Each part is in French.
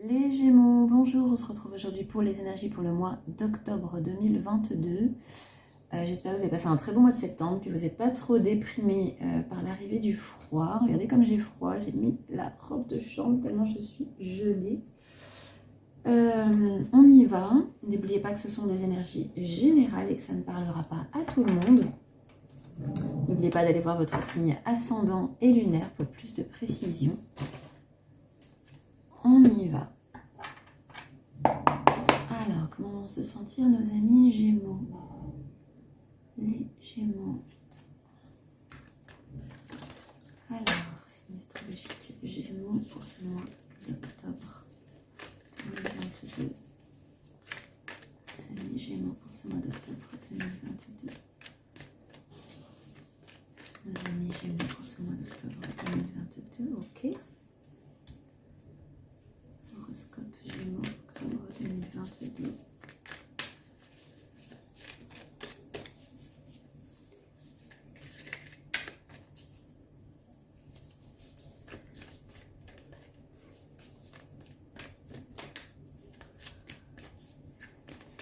Les Gémeaux, bonjour, on se retrouve aujourd'hui pour les énergies pour le mois d'octobre 2022. J'espère que vous avez passé un très bon mois de septembre, que vous n'êtes pas trop déprimés par l'arrivée du froid. Regardez comme j'ai froid, j'ai mis la robe de chambre tellement je suis gelée. On y va. N'oubliez pas que ce sont des énergies générales et que ça ne parlera pas à tout le monde. N'oubliez pas d'aller voir votre signe ascendant et lunaire pour plus de précision. On y va. Alors, comment vont se sentir nos amis Gémeaux? Les Gémeaux. Alors, signe astrologique Gémeaux pour ce mois d'octobre 2022. Nos amis Gémeaux pour ce mois d'octobre 2022. Nos amis Gémeaux pour ce mois d'octobre 2022, ok. Horoscope Gémeaux, octobre 2022.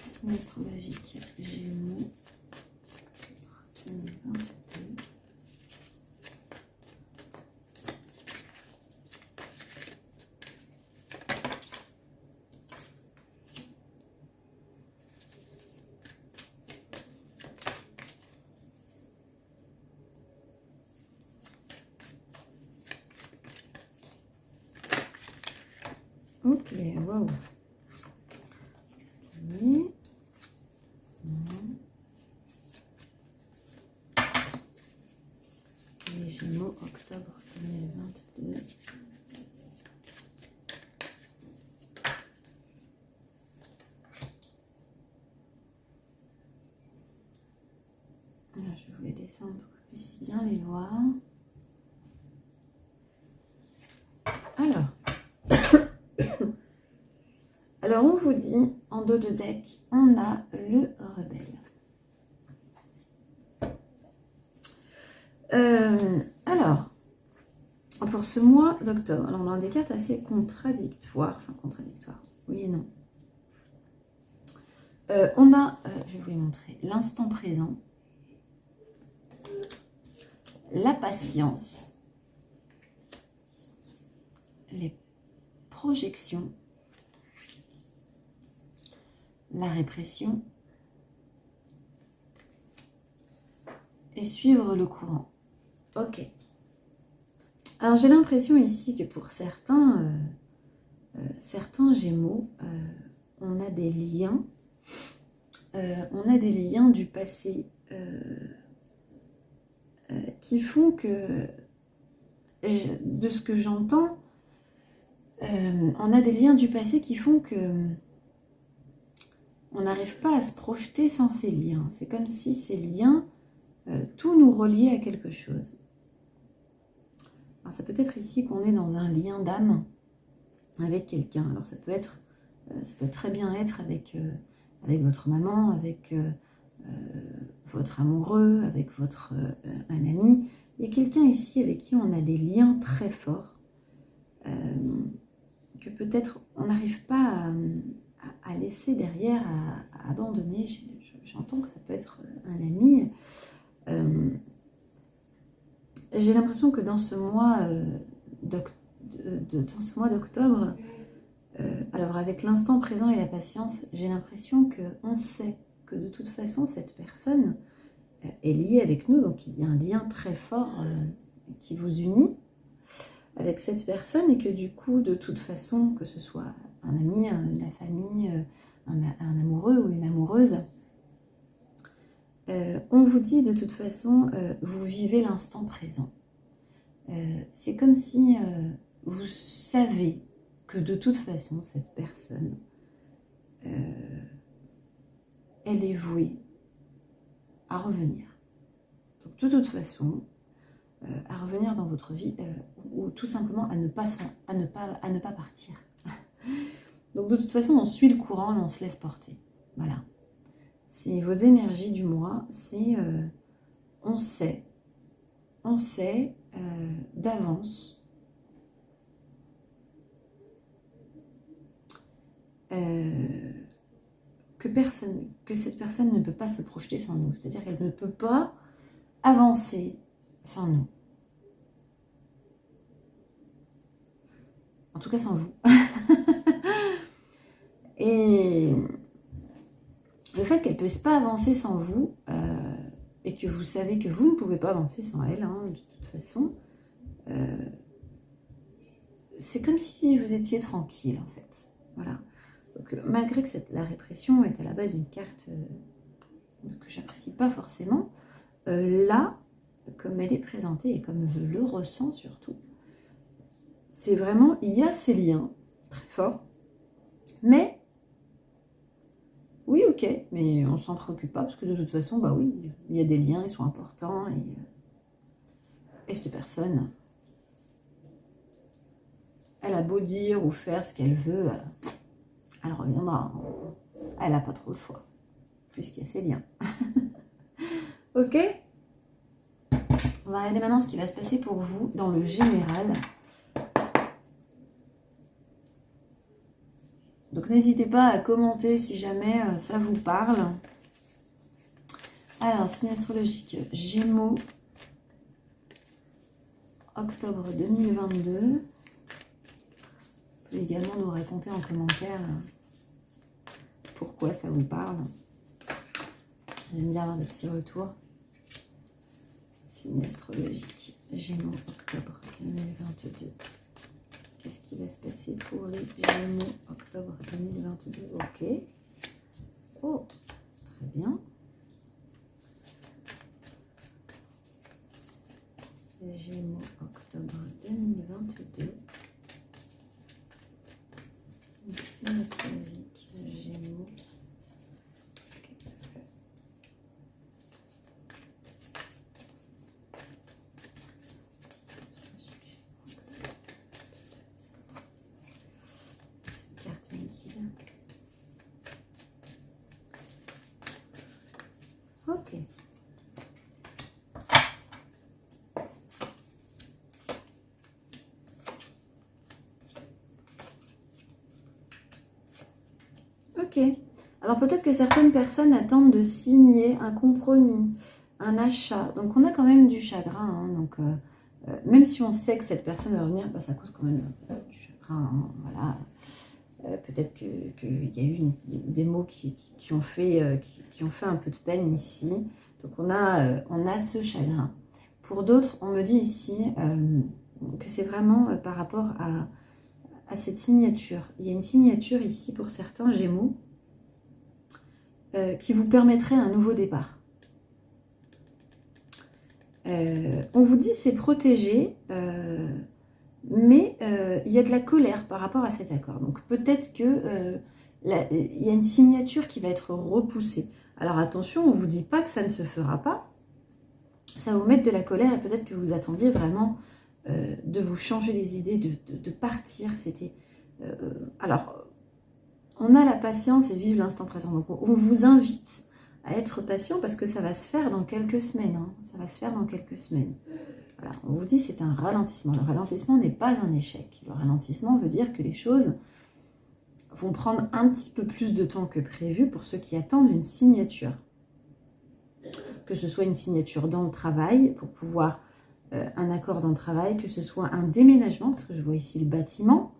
Signe astrologique Gémeaux, 2022. Ok, wow. Oui. Les Gémeaux, octobre 2022. Voilà, je vais vous les descendre pour que vous puissiez bien les voir. Alors on vous dit, en dos de deck, on a le rebelle. Alors, pour ce mois d'octobre, on a des cartes assez contradictoires, oui et non. On a, je vais vous les montrer, l'instant présent, la patience, les projections, la répression et suivre le courant. Ok. Alors j'ai l'impression ici que pour certains Gémeaux, on a des liens du passé qui font que, de ce que j'entends, on a des liens du passé qui font que on n'arrive pas à se projeter sans ces liens. C'est comme si ces liens, tout nous reliait à quelque chose. Alors, ça peut être ici qu'on est dans un lien d'âme avec quelqu'un. Alors ça peut très bien être avec votre maman, avec votre amoureux, avec un ami. Il y a quelqu'un ici avec qui on a des liens très forts que peut-être on n'arrive pas à laisser derrière, à abandonner. J'entends que ça peut être un ami. J'ai l'impression que dans ce mois d'octobre, alors avec l'instant présent et la patience, j'ai l'impression qu'on sait que de toute façon cette personne est liée avec nous, donc il y a un lien très fort qui vous unit avec cette personne et que du coup, de toute façon, que ce soit un ami, la famille, un amoureux ou une amoureuse, on vous dit de toute façon, vous vivez l'instant présent. C'est comme si vous savez que de toute façon, cette personne, elle est vouée à revenir. Donc de toute façon, à revenir dans votre vie ou tout simplement à ne pas partir. Donc de toute façon, on suit le courant et on se laisse porter. Voilà. C'est vos énergies du mois, c'est on sait d'avance que cette personne ne peut pas se projeter sans nous. C'est-à-dire qu'elle ne peut pas avancer sans nous. En tout cas sans vous. Et le fait qu'elle ne puisse pas avancer sans vous, et que vous savez que vous ne pouvez pas avancer sans elle, hein, de toute façon, c'est comme si vous étiez tranquille, en fait. Voilà. Donc, malgré que la répression est à la base une carte que j'apprécie pas forcément, là, comme elle est présentée et comme je le ressens surtout, c'est vraiment, il y a ces liens très forts, mais oui, ok, mais on s'en préoccupe pas parce que de toute façon, bah oui, il y a des liens, ils sont importants et cette personne, elle a beau dire ou faire ce qu'elle veut, elle reviendra. Elle n'a pas trop le choix puisqu'il y a ces liens. Ok? On va regarder maintenant ce qui va se passer pour vous dans le général. Donc n'hésitez pas à commenter si jamais ça vous parle. Alors, signe astrologique, Gémeaux, octobre 2022. Vous pouvez également nous raconter en commentaire pourquoi ça vous parle. J'aime bien avoir des petits retours. Signe astrologique, Gémeaux, octobre 2022. Qu'est-ce qui va se passer pour les Gémeaux, octobre 2022? Ok. Oh, très bien. Les Gémeaux, octobre 2022. Signe astrologique, Gémeaux. Ok. Ok. Alors peut-être que certaines personnes attendent de signer un compromis, un achat. Donc on a quand même du chagrin. Hein. Donc même si on sait que cette personne va revenir, bah, ça cause quand même du chagrin. Hein. Voilà. Peut-être qu'il y a eu des mots qui ont fait un peu de peine ici. Donc on a ce chagrin. Pour d'autres, on me dit ici que c'est vraiment par rapport à cette signature. Il y a une signature ici pour certains Gémeaux qui vous permettrait un nouveau départ. On vous dit c'est protégé, mais il y a de la colère par rapport à cet accord. Donc peut-être que il y a une signature qui va être repoussée. Alors attention, on ne vous dit pas que ça ne se fera pas. Ça va vous mettre de la colère et peut-être que vous attendiez vraiment de vous changer les idées, de partir. C'était alors, on a la patience et vivre l'instant présent. Donc on vous invite à être patient parce que ça va se faire dans quelques semaines. Hein. Ça va se faire dans quelques semaines. Voilà, on vous dit c'est un ralentissement. Le ralentissement n'est pas un échec. Le ralentissement veut dire que les choses vont prendre un petit peu plus de temps que prévu pour ceux qui attendent une signature. Que ce soit une signature dans le travail, pour pouvoir un accord dans le travail, que ce soit un déménagement, parce que je vois ici le bâtiment.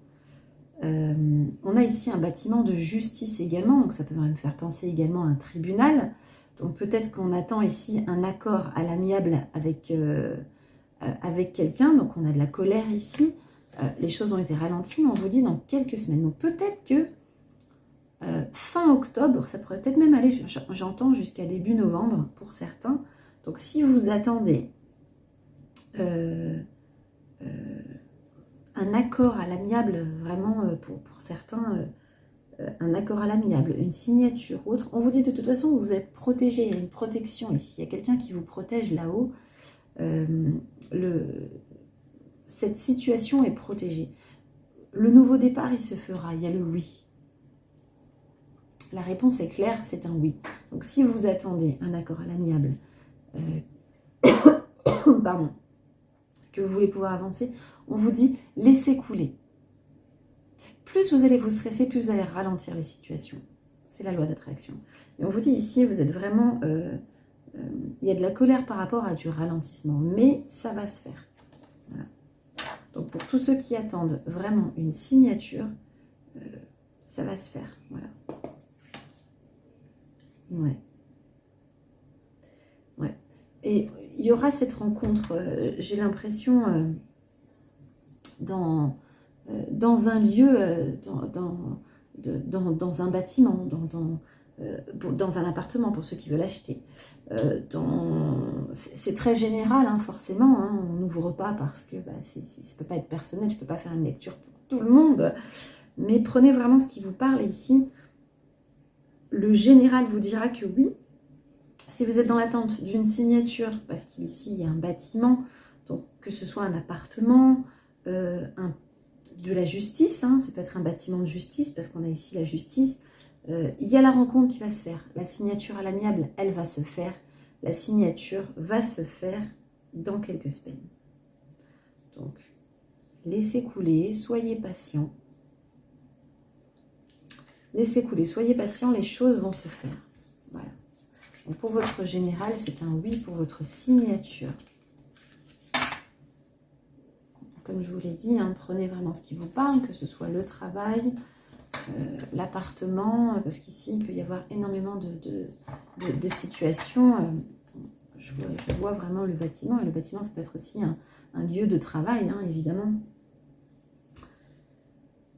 On a ici un bâtiment de justice également, donc ça peut même faire penser également à un tribunal. Donc peut-être qu'on attend ici un accord à l'amiable avec quelqu'un, donc on a de la colère ici. Les choses ont été ralenties, mais on vous dit dans quelques semaines. Donc peut-être que fin octobre, ça pourrait peut-être même aller, j'entends, jusqu'à début novembre pour certains. Donc si vous attendez un accord à l'amiable, vraiment pour certains, un accord à l'amiable, une signature ou autre, on vous dit de toute façon vous êtes protégé, il y a une protection ici, il y a quelqu'un qui vous protège là-haut. Cette situation est protégée. Le nouveau départ, il se fera, il y a le oui. La réponse est claire, c'est un oui. Donc si vous attendez un accord à l'amiable, pardon, que vous voulez pouvoir avancer, on vous dit laissez couler. plus vous allez vous stresser, plus vous allez ralentir les situations. C'est la loi d'attraction. Et on vous dit ici, vous êtes vraiment... il y a de la colère par rapport à du ralentissement, mais ça va se faire. Voilà. Donc pour tous ceux qui attendent vraiment une signature, ça va se faire. Voilà. Ouais. Ouais. Et il y aura cette rencontre, j'ai l'impression, dans un lieu, dans un bâtiment, dans un appartement pour ceux qui veulent acheter. C'est très général, hein, forcément. Hein, on n'ouvre pas parce que ça ne peut pas être personnel. Je ne peux pas faire une lecture pour tout le monde. Mais prenez vraiment ce qui vous parle. Et ici, le général vous dira que oui. Si vous êtes dans l'attente d'une signature, parce qu'ici, il y a un bâtiment, donc que ce soit un appartement, de la justice, hein, ça peut être un bâtiment de justice, parce qu'on a ici la justice, il y a la rencontre qui va se faire. La signature à l'amiable, elle va se faire. La signature va se faire dans quelques semaines. Donc, laissez couler, soyez patient. Laissez couler, soyez patient, les choses vont se faire. Voilà. Donc pour votre général, c'est un oui pour votre signature. Comme je vous l'ai dit, hein, prenez vraiment ce qui vous parle, que ce soit le travail, l'appartement, parce qu'ici, il peut y avoir énormément de situations. Je vois vraiment le bâtiment, et le bâtiment, ça peut être aussi un lieu de travail, hein, évidemment.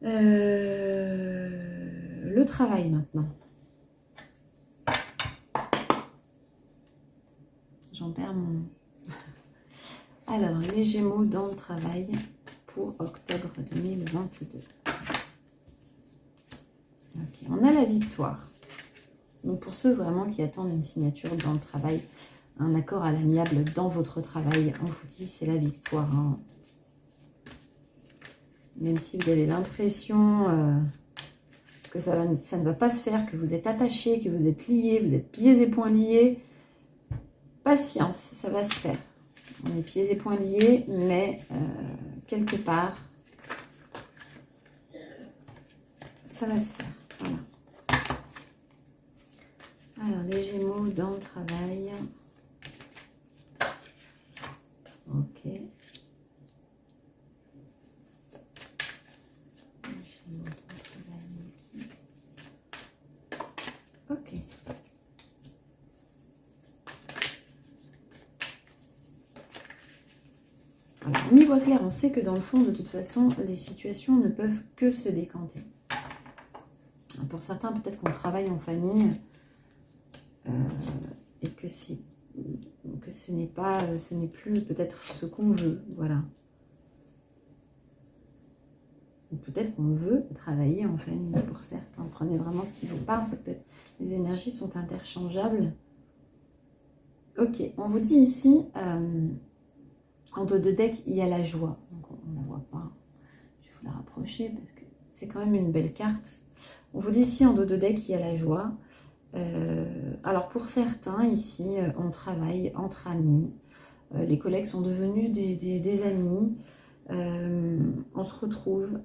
Le travail, maintenant. J'en perds mon... Alors, les Gémeaux dans le travail pour octobre 2022. Okay, on a la victoire. Donc, pour ceux vraiment qui attendent une signature dans le travail, un accord à l'amiable dans votre travail, on vous dit c'est la victoire. Hein. Même si vous avez l'impression que ça ne va pas se faire, que vous êtes attaché, que vous êtes lié, vous êtes pieds et poings liés, patience, ça va se faire. On est pieds et poings liés, mais quelque part, ça va se faire. Voilà. Alors, les Gémeaux dans le travail. Ok. Les Gémeaux dans le travail. Ok. Alors, on y voit clair, on sait que dans le fond, de toute façon, les situations ne peuvent que se décanter. Pour certains, peut-être qu'on travaille en famille et que ce n'est plus peut-être ce qu'on veut, voilà. Ou peut-être qu'on veut travailler en famille pour certains. Prenez vraiment ce qui vous parle, ça peut être, les énergies sont interchangeables. Ok, on vous dit ici, en dos de deck, il y a la joie. Donc on ne la voit pas. Je vais vous la rapprocher parce que c'est quand même une belle carte. On vous dit ici, en dos de deck, il y a la joie. Alors pour certains, ici, on travaille entre amis. Les collègues sont devenus des amis. On se retrouve.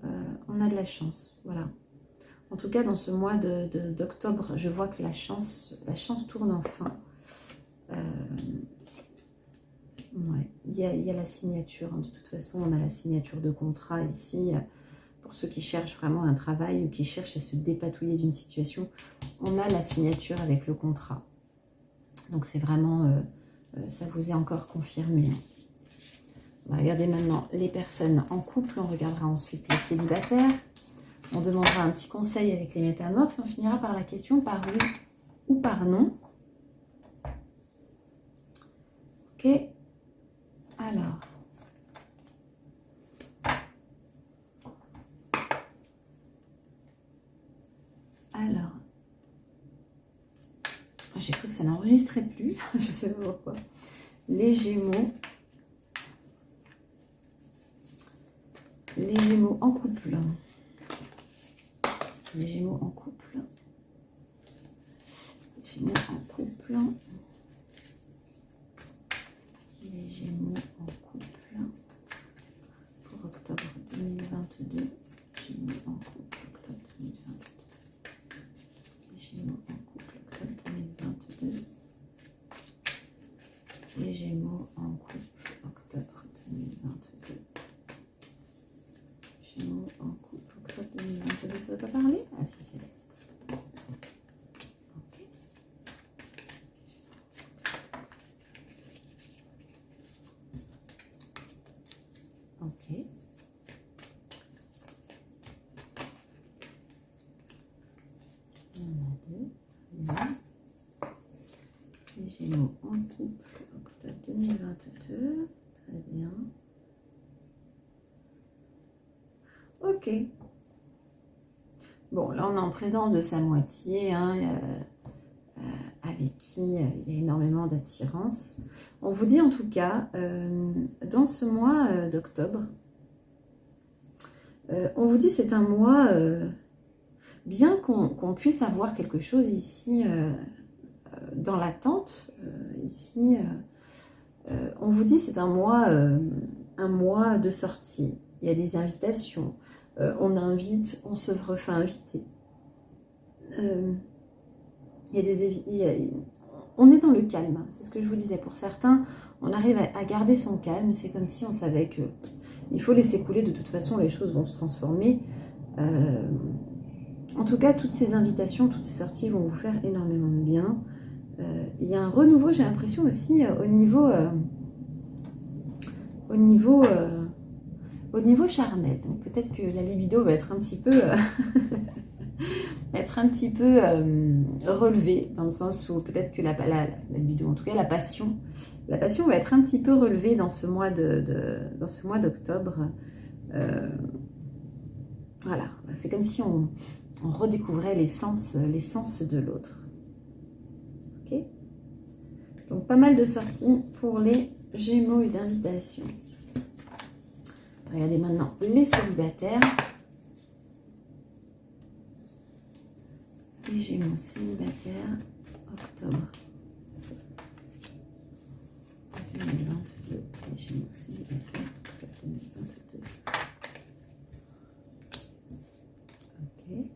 On a de la chance. Voilà. En tout cas, dans ce mois d'octobre, je vois que la chance tourne enfin. Ouais. Il y a la signature. De toute façon, on a la signature de contrat ici. Pour ceux qui cherchent vraiment un travail ou qui cherchent à se dépatouiller d'une situation, on a la signature avec le contrat. Donc c'est vraiment, ça vous est encore confirmé. On va regarder maintenant les personnes en couple, on regardera ensuite les célibataires. On demandera un petit conseil avec les métamorphes. On finira par la question par oui ou par non. Ok. Alors. J'ai cru que ça n'enregistrait plus. Je ne sais pas pourquoi. Les Gémeaux. Les Gémeaux en couple. Les Gémeaux en couple. Les Gémeaux en couple. Les Gémeaux en couple. Pour octobre 2022. Gémeaux en couple. en couple, octobre 2022, ça ne va pas parler? Ah si, c'est là. Ok. Ok. Il y en a deux. Bien. Les Gémeaux en couple, octobre 2022. Très bien. Ok. Bon, là, on est en présence de sa moitié, hein, avec qui il y a énormément d'attirance. On vous dit en tout cas, dans ce mois d'octobre, on vous dit c'est un mois, bien qu'on puisse avoir quelque chose ici dans l'attente, ici, on vous dit c'est un mois de sortie. Il y a des invitations, on invite, on se refait inviter. On est dans le calme, hein, c'est ce que je vous disais. Pour certains, on arrive à garder son calme, c'est comme si on savait que il faut laisser couler, de toute façon les choses vont se transformer. En tout cas, toutes ces invitations, toutes ces sorties vont vous faire énormément de bien. Il y a un renouveau, j'ai l'impression aussi, au niveau charnel. Donc peut-être que la libido va être un petit peu... relevée, dans le sens où peut-être que la libido, en tout cas la passion va être un petit peu relevée dans ce mois d'octobre. Voilà, c'est comme si on redécouvrait l'essence de l'autre. Ok. Donc pas mal de sorties pour les Gémeaux et d'invitations. Regardez maintenant les célibataires. Les Gémeaux célibataires, octobre 2022. Les Gémeaux célibataires, octobre 2022. Ok.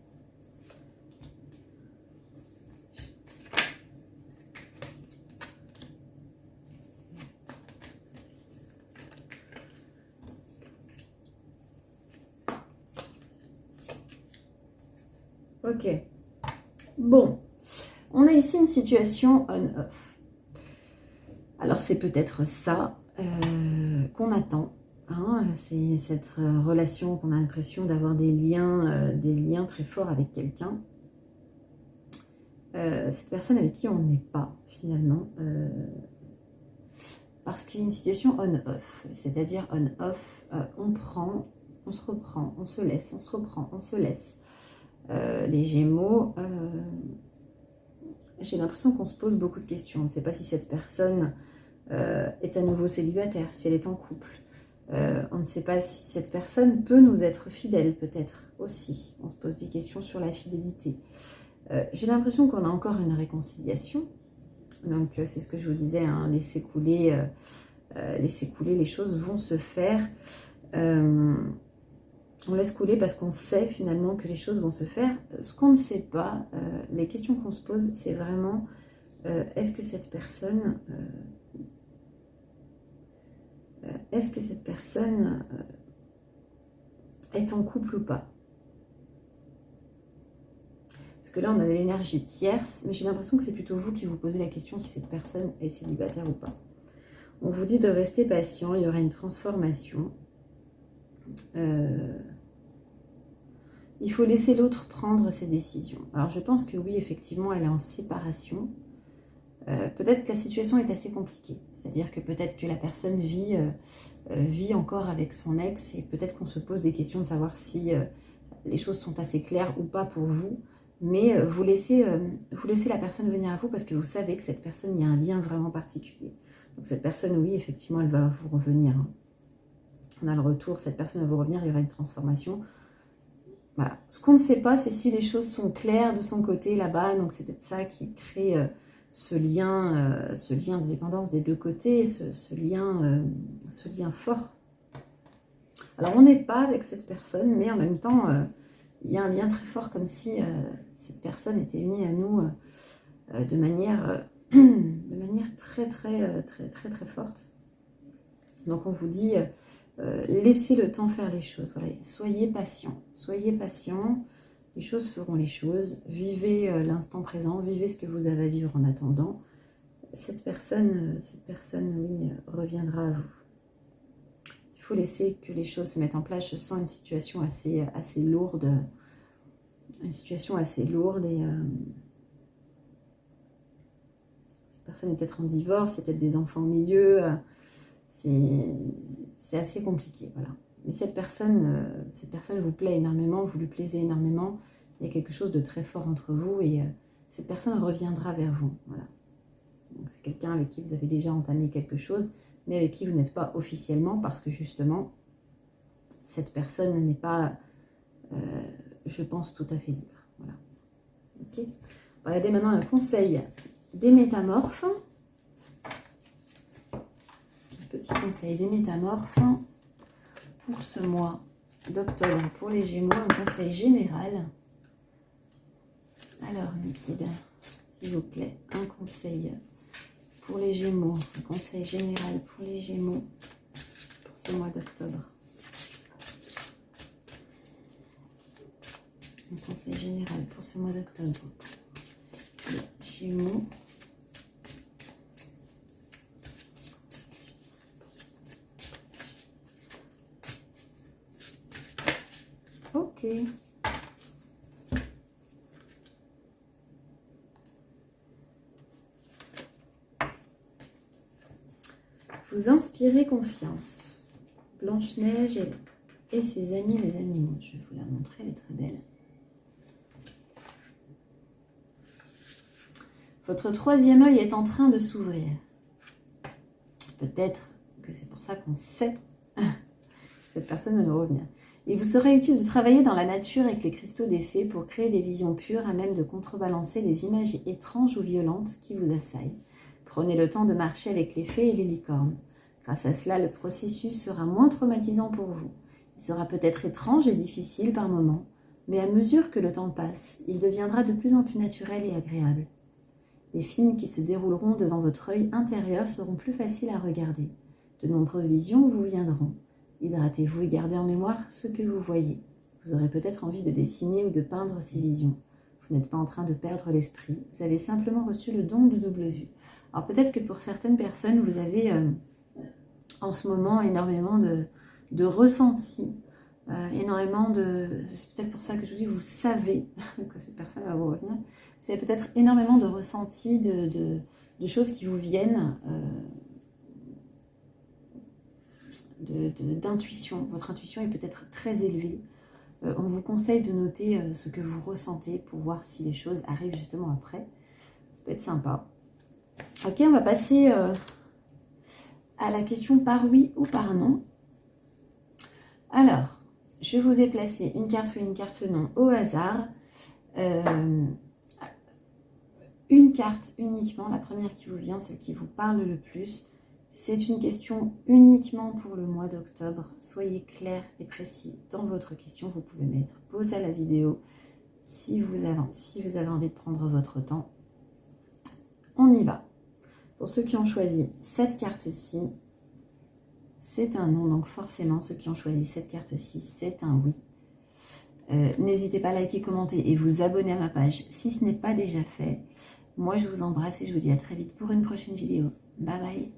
Ok. Bon, on a ici une situation on-off. Alors c'est peut-être ça qu'on attend. Hein, c'est cette relation qu'on a l'impression d'avoir des liens très forts avec quelqu'un. Cette personne avec qui on n'est pas finalement. Parce qu'il y a une situation on-off. C'est-à-dire on-off, on prend, on se reprend, on se laisse, on se reprend, on se laisse. Les Gémeaux, j'ai l'impression qu'on se pose beaucoup de questions. On ne sait pas si cette personne est à nouveau célibataire, si elle est en couple. On ne sait pas si cette personne peut nous être fidèle, peut-être aussi. On se pose des questions sur la fidélité. J'ai l'impression qu'on a encore une réconciliation. Donc c'est ce que je vous disais, hein, laissez couler, les choses vont se faire. On laisse couler parce qu'on sait finalement que les choses vont se faire. Ce qu'on ne sait pas, les questions qu'on se pose, c'est vraiment est-ce que cette personne est en couple ou pas? Parce que là, on a de l'énergie tierce, mais j'ai l'impression que c'est plutôt vous qui vous posez la question si cette personne est célibataire ou pas. On vous dit de rester patient, il y aura une transformation. Il faut laisser l'autre prendre ses décisions. Alors je pense que oui, effectivement, elle est en séparation. Peut-être que la situation est assez compliquée. C'est-à-dire que peut-être que la personne vit encore avec son ex et peut-être qu'on se pose des questions de savoir si les choses sont assez claires ou pas pour vous. Mais vous laissez la personne venir à vous parce que vous savez que cette personne, il y a un lien vraiment particulier. Donc cette personne, oui, effectivement, elle va vous revenir. Hein. On a le retour, cette personne va vous revenir, il y aura une transformation. Voilà. Ce qu'on ne sait pas, c'est si les choses sont claires de son côté là-bas. Donc c'est peut-être ça qui crée ce lien de dépendance des deux côtés, ce lien fort. Alors on n'est pas avec cette personne, mais en même temps, il y a un lien très fort, comme si cette personne était unie à nous de manière très très très très très forte. Donc on vous dit laissez le temps faire les choses. Voilà. Soyez patient. Soyez patient. Les choses feront les choses. Vivez l'instant présent. Vivez ce que vous avez à vivre en attendant. Cette personne, oui, reviendra à vous. Il faut laisser que les choses se mettent en place. Je sens une situation assez lourde. Une situation assez lourde et cette personne est peut-être en divorce, il y a peut-être des enfants au milieu. C'est assez compliqué, voilà. Mais cette personne vous plaît énormément, vous lui plaisez énormément. Il y a quelque chose de très fort entre vous et cette personne reviendra vers vous, voilà. C'est quelqu'un avec qui vous avez déjà entamé quelque chose, mais avec qui vous n'êtes pas officiellement parce que justement, cette personne n'est pas, je pense, tout à fait libre. Voilà. Ok. On va regarder maintenant un conseil des métamorphes. Un petit conseil des métamorphes pour ce mois d'octobre pour les Gémeaux, un conseil général. Alors, mes guides, s'il vous plaît, un conseil pour les Gémeaux, un conseil général pour les Gémeaux pour ce mois d'octobre. Un conseil général pour ce mois d'octobre. Les Gémeaux. Ok. Vous inspirez confiance. Blanche-Neige et ses amis les animaux. Je vais vous la montrer, elle est très belle. Votre troisième œil est en train de s'ouvrir. Peut-être que c'est pour ça qu'on sait que cette personne va nous revenir. Il vous sera utile de travailler dans la nature avec les cristaux des fées pour créer des visions pures à même de contrebalancer les images étranges ou violentes qui vous assaillent. Prenez le temps de marcher avec les fées et les licornes. Grâce à cela, le processus sera moins traumatisant pour vous. Il sera peut-être étrange et difficile par moments, mais à mesure que le temps passe, il deviendra de plus en plus naturel et agréable. Les films qui se dérouleront devant votre œil intérieur seront plus faciles à regarder. De nombreuses visions vous viendront. Hydratez-vous et gardez en mémoire ce que vous voyez. Vous aurez peut-être envie de dessiner ou de peindre ces visions. Vous n'êtes pas en train de perdre l'esprit. Vous avez simplement reçu le don de double vue. Alors peut-être que pour certaines personnes, vous avez en ce moment énormément de ressentis. Énormément de... C'est peut-être pour ça que je vous dis, vous savez que cette personne va vous revenir. Vous avez peut-être énormément de ressentis, de choses qui vous viennent, d'intuition. Votre intuition est peut-être très élevée. On vous conseille de noter ce que vous ressentez pour voir si les choses arrivent justement après. Ça peut être sympa. Ok, on va passer à la question par oui ou par non. Alors, je vous ai placé une carte oui, une carte non au hasard. Une carte uniquement, la première qui vous vient, celle qui vous parle le plus. C'est une question uniquement pour le mois d'octobre. Soyez clair et précis dans votre question. Vous pouvez mettre pause à la vidéo si vous avez envie de prendre votre temps. On y va. Pour ceux qui ont choisi cette carte-ci, c'est un non. Donc forcément, ceux qui ont choisi cette carte-ci, c'est un oui. N'hésitez pas à liker, commenter et vous abonner à ma page si ce n'est pas déjà fait. Moi, je vous embrasse et je vous dis à très vite pour une prochaine vidéo. Bye bye.